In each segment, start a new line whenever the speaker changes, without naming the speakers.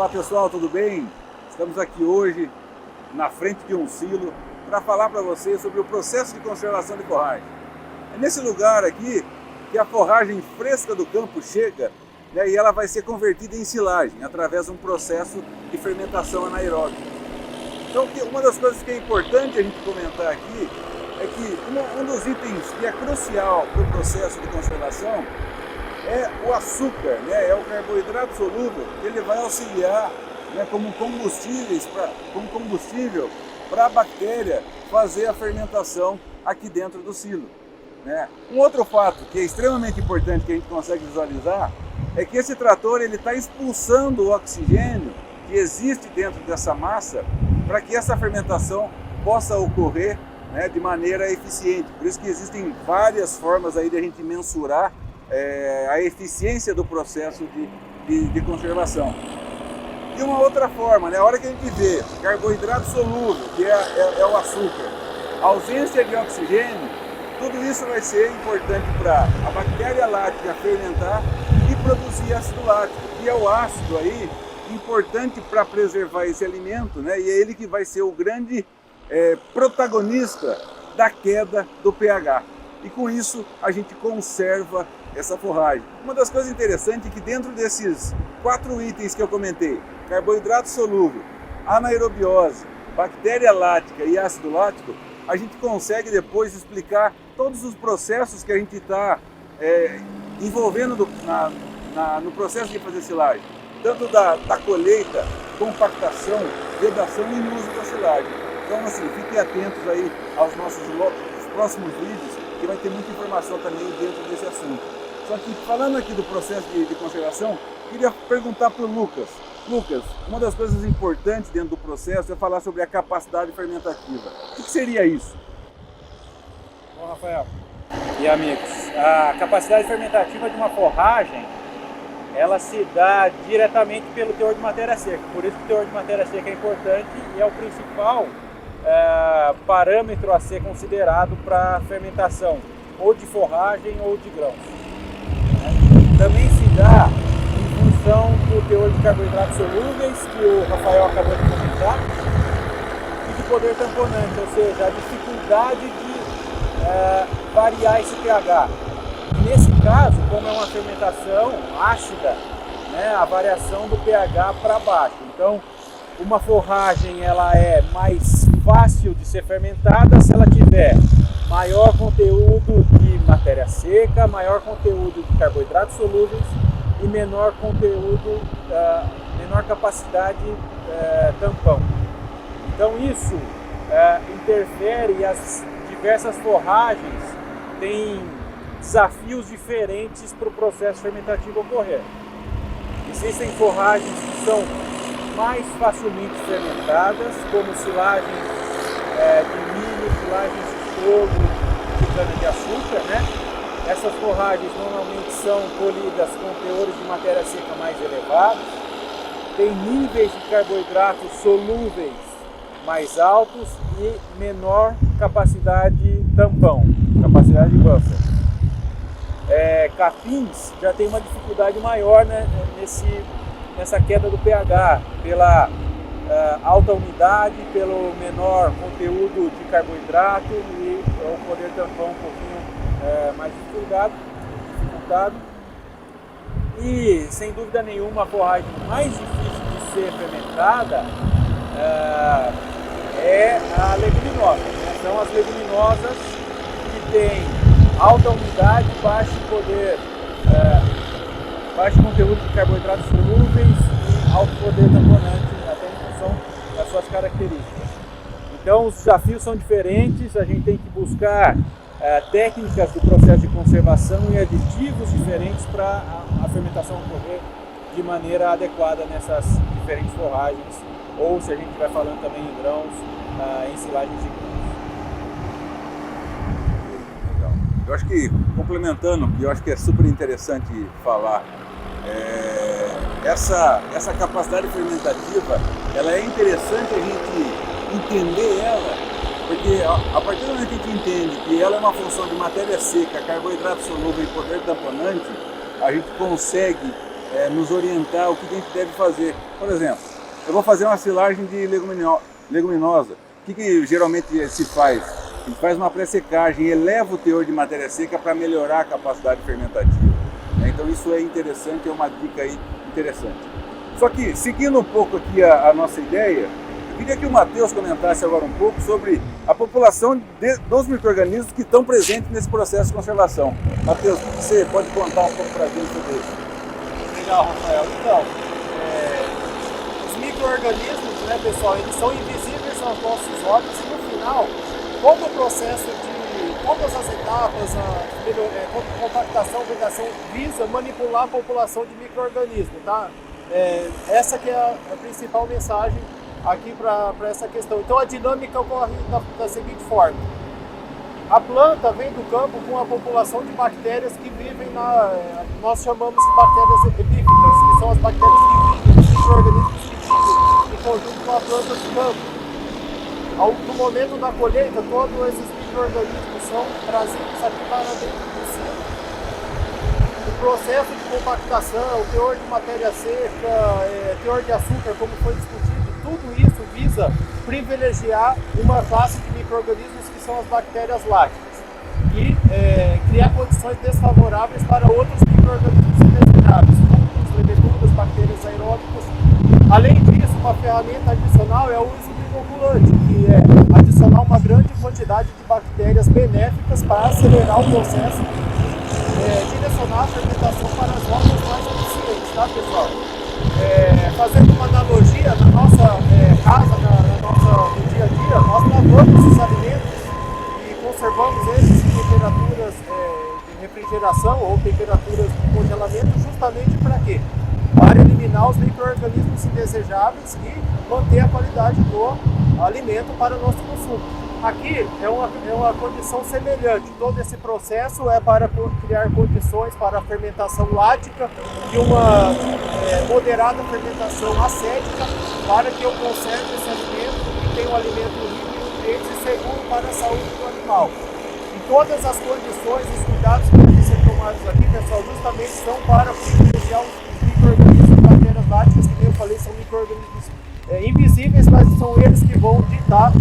Olá pessoal, tudo bem? Estamos aqui hoje na frente de um silo para falar para vocês sobre o processo de conservação de forragem. É nesse lugar aqui que a forragem fresca do campo chega, né, e ela vai ser convertida em silagem através de um processo de fermentação anaeróbica. Então uma das coisas que é importante a gente comentar aqui é que um dos itens que é crucial para o processo de conservação é o açúcar, né? É o carboidrato solúvel, que ele vai auxiliar, né, como combustível para a bactéria fazer a fermentação aqui dentro do silo, né? Um outro fato que é extremamente importante que a gente consegue visualizar é que esse trator está expulsando o oxigênio que existe dentro dessa massa para que essa fermentação possa ocorrer, né, de maneira eficiente. Por isso que existem várias formas aí de a gente mensurar a eficiência do processo de conservação. E uma outra forma, né, a hora que a gente vê carboidrato solúvel, que é o açúcar, ausência de oxigênio, tudo isso vai ser importante para a bactéria láctea fermentar e produzir ácido lático, que é o ácido aí importante para preservar esse alimento, né, e é ele que vai ser o grande protagonista da queda do pH. E com isso a gente conserva essa forragem. Uma das coisas interessantes é que dentro desses 4 itens que eu comentei, carboidrato solúvel, anaerobiose, bactéria lática e ácido lático, a gente consegue depois explicar todos os processos que a gente está envolvendo no processo de fazer silagem. Tanto da colheita, compactação, vedação e uso da silagem. Então assim, fiquem atentos aí aos nossos próximos vídeos, que vai ter muita informação também dentro desse assunto. Só que falando aqui do processo de conservação, queria perguntar para o Lucas. Lucas, uma das coisas importantes dentro do processo é falar sobre a capacidade fermentativa. O que seria isso?
Bom, Rafael e amigos, a capacidade fermentativa de uma forragem, ela se dá diretamente pelo teor de matéria seca. Por isso que o teor de matéria seca é importante e é o principal parâmetro a ser considerado para fermentação, ou de forragem ou de grãos. Também se dá em função do teor de carboidratos solúveis, que o Rafael acabou de comentar, e de poder tamponante, ou seja, a dificuldade de variar esse pH. E nesse caso, como é uma fermentação ácida, né, a variação do pH para baixo. Então, uma forragem ela é mais fácil de ser fermentada se ela tiver maior conteúdo de matéria seca, maior conteúdo de carboidratos solúveis e menor conteúdo, menor capacidade tampão. Então isso interfere e as diversas forragens têm desafios diferentes para o processo fermentativo ocorrer. Existem forragens que são mais facilmente fermentadas, como silagens de milho, silagens de sorgo, de cana-de-açúcar, né? Essas forragens normalmente são colhidas com teores de matéria seca mais elevados, tem níveis de carboidratos solúveis mais altos e menor capacidade tampão, capacidade de buffer. Capins já tem uma dificuldade maior, né, nessa queda do pH, pela alta umidade, pelo menor conteúdo de carboidrato e o poder tampão um pouquinho mais dificultado. E sem dúvida nenhuma a forragem mais difícil de ser fermentada é a leguminosa, né? São as leguminosas que têm alta umidade, baixo conteúdo de carboidratos solúveis e alto poder tamponante, até em função das suas características. Então os desafios são diferentes, a gente tem que buscar técnicas do processo de conservação e aditivos diferentes para a fermentação ocorrer de maneira adequada nessas diferentes forragens, ou se a gente estiver falando também em grãos, em silagens de grãos.
Legal. Eu acho que, complementando, que eu acho que é super interessante falar, essa capacidade fermentativa, ela é interessante a gente entender ela, porque a partir do momento que a gente entende que ela é uma função de matéria seca, carboidrato solúvel e poder tamponante, a gente consegue nos orientar o que a gente deve fazer. Por exemplo, eu vou fazer uma silagem de leguminosa. O que geralmente se faz? A gente faz uma pré-secagem, eleva o teor de matéria seca para melhorar a capacidade fermentativa. Então isso é interessante, é uma dica aí interessante. Só que, seguindo um pouco aqui a nossa ideia, eu queria que o Matheus comentasse agora um pouco sobre a população dos micro-organismos que estão presentes nesse processo de conservação. Matheus, o que você pode contar um pouco para a gente sobre isso?
Legal, Rafael. Então, os micro-organismos, né, pessoal, eles são invisíveis aos nossos olhos e no final, todo o processo de todas as etapas, a compactação, vedação, visa manipular a população de micro-organismos, tá? Essa que é a principal mensagem aqui para essa questão. Então a dinâmica ocorre da seguinte forma: a planta vem do campo com a população de bactérias que vivem nós chamamos de bactérias epífitas, que são as bactérias que vivem, os micro-organismos que vivem em conjunto com a planta do campo. No momento da colheita, todos esses micro-organismos são trazidos aqui para dentro do silo. O processo de compactação, o teor de matéria seca, teor de açúcar, como foi discutido, tudo isso visa privilegiar uma classe de micro-organismos que são as bactérias lácticas e criar condições desfavoráveis para outros micro-organismos indesejáveis, fungos, leveduras, bactérias aeróbicas. Além disso, uma ferramenta adicional é o uso do inoculante, que é adicionar uma grande quantidade de bactérias benéficas para acelerar o processo e direcionar a fermentação para as rotas mais eficientes, tá, pessoal? Fazendo uma analogia, na nossa casa, no dia a dia, nós lavamos os alimentos e conservamos eles em temperaturas de refrigeração ou temperaturas de congelamento justamente para quê? Para eliminar os micro-organismos indesejáveis e manter a qualidade do alimento para o nosso consumo. Aqui é uma condição semelhante. Todo esse processo é para criar condições para a fermentação lática e uma moderada fermentação acética para que eu conserve esse alimento e tenha um alimento rico em nutrientes e seguro para a saúde do animal. E todas as condições, os cuidados que devem ser tomados aqui, pessoal, justamente são para privilegiar os micro-organismos, bactérias láticas, que eu falei, são micro-organismos invisíveis, mas são eles que vão ditar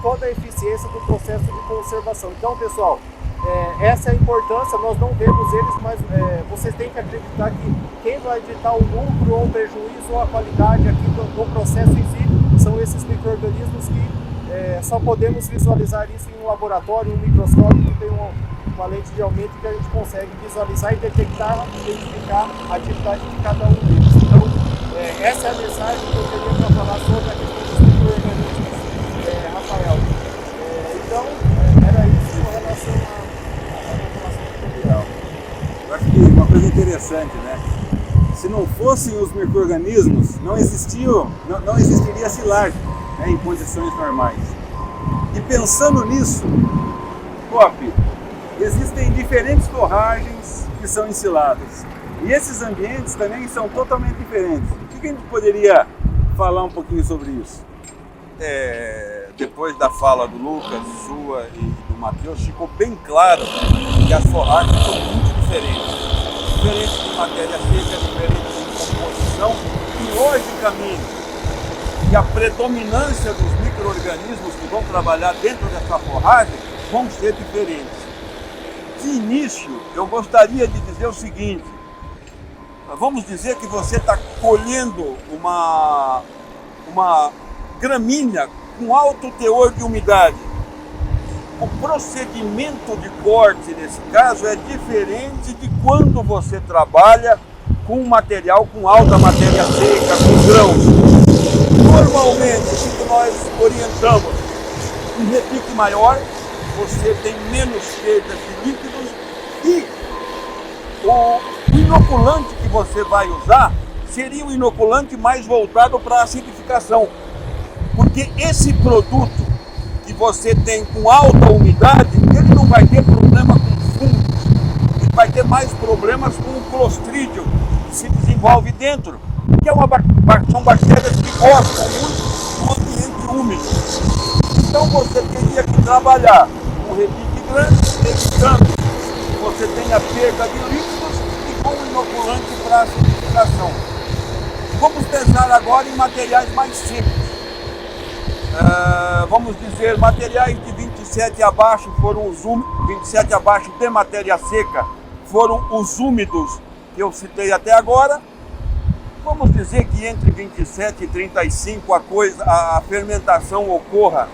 toda a eficiência do processo de conservação. Então, pessoal, essa é a importância, nós não vemos eles, mas vocês têm que acreditar que quem vai ditar o lucro ou o prejuízo ou a qualidade aqui do processo em si são esses micro-organismos que só podemos visualizar isso em um laboratório, um microscópio que tem uma lente de aumento que a gente consegue visualizar e detectar, identificar a atividade de cada um deles. Então, essa é a mensagem que eu queria para falar sobre a questão dos micro-organismos, Rafael. Então, era isso com relação à população mundial.
Eu acho que uma coisa interessante, né? Se não fossem os micro-organismos, não existiria silagem, né, em condições normais. E pensando nisso, existem diferentes forragens que são ensiladas. E esses ambientes também são totalmente diferentes. O que a gente poderia falar um pouquinho sobre isso?
Depois da fala do Lucas, sua e do Matheus, ficou bem claro que as forragens são muito diferentes. Diferentes de matéria seca, diferentes de composição. E logicamente que a predominância dos micro-organismos que vão trabalhar dentro dessa forragem vão ser diferentes. De início, eu gostaria de dizer o seguinte: vamos dizer que você está colhendo uma gramínea com alto teor de umidade. O procedimento de corte, nesse caso, é diferente de quando você trabalha com material com alta matéria seca, com grãos. Normalmente, o que nós orientamos, um repique maior, você tem menos perdas de líquidos e o inoculante que você vai usar seria um inoculante mais voltado para a acidificação. Porque esse produto que você tem com alta umidade, ele não vai ter problema com fungos, ele vai ter mais problemas com o clostridium que se desenvolve dentro, que são bactérias que gostam muito do ambiente úmido. Então você teria que trabalhar com repique grande, evitando que você tenha perda de líquidos e com inoculante para a solidificação. Vamos pensar agora em materiais mais secos. Vamos dizer, materiais de 27 abaixo foram os úmidos, 27 abaixo de matéria seca foram os úmidos que eu citei até agora. Vamos dizer que entre 27 e 35 a fermentação ocorra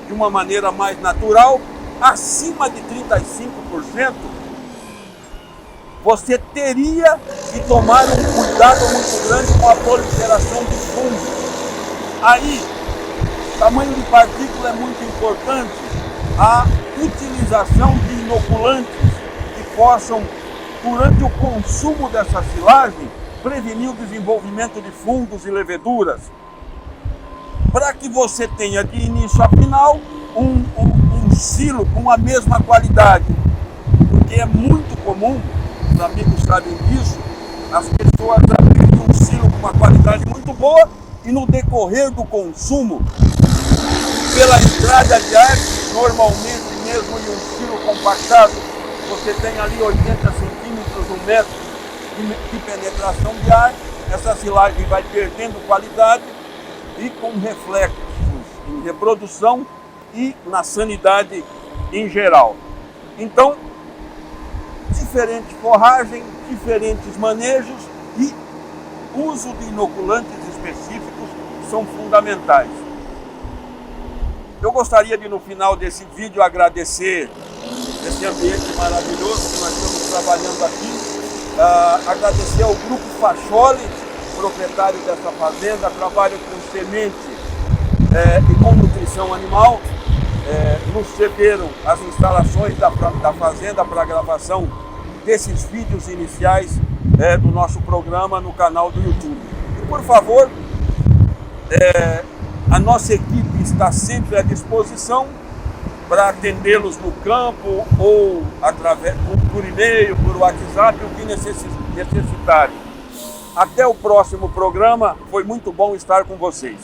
de uma maneira mais natural. Acima de 35%, você teria que tomar um cuidado muito grande com a proliferação de fungos. Aí, tamanho de partícula é muito importante. A utilização de inoculantes que possam, durante o consumo dessa silagem, prevenir o desenvolvimento de fungos e leveduras, para que você tenha de início a final um silo com a mesma qualidade. Porque é muito comum, os amigos sabem disso, as pessoas abrirem um silo com uma qualidade muito boa e no decorrer do consumo, pela entrada de ar, normalmente mesmo em um silo compactado, você tem ali 80 centímetros, 1 metro de penetração de ar, essa silagem vai perdendo qualidade e com reflexos em reprodução e na sanidade em geral. Então, diferente forragem, diferentes manejos e uso de inoculantes específicos são fundamentais. Eu gostaria de, no final desse vídeo, agradecer esse ambiente maravilhoso que nós estamos trabalhando aqui, agradecer ao Grupo Facholi, proprietário dessa fazenda, trabalha com semente e com nutrição animal. Nos cederam as instalações da fazenda para a gravação desses vídeos iniciais do nosso programa no canal do YouTube. E, por favor, a nossa equipe está sempre à disposição para atendê-los no campo ou por e-mail, por WhatsApp, o que necessitarem. Até o próximo programa, foi muito bom estar com vocês.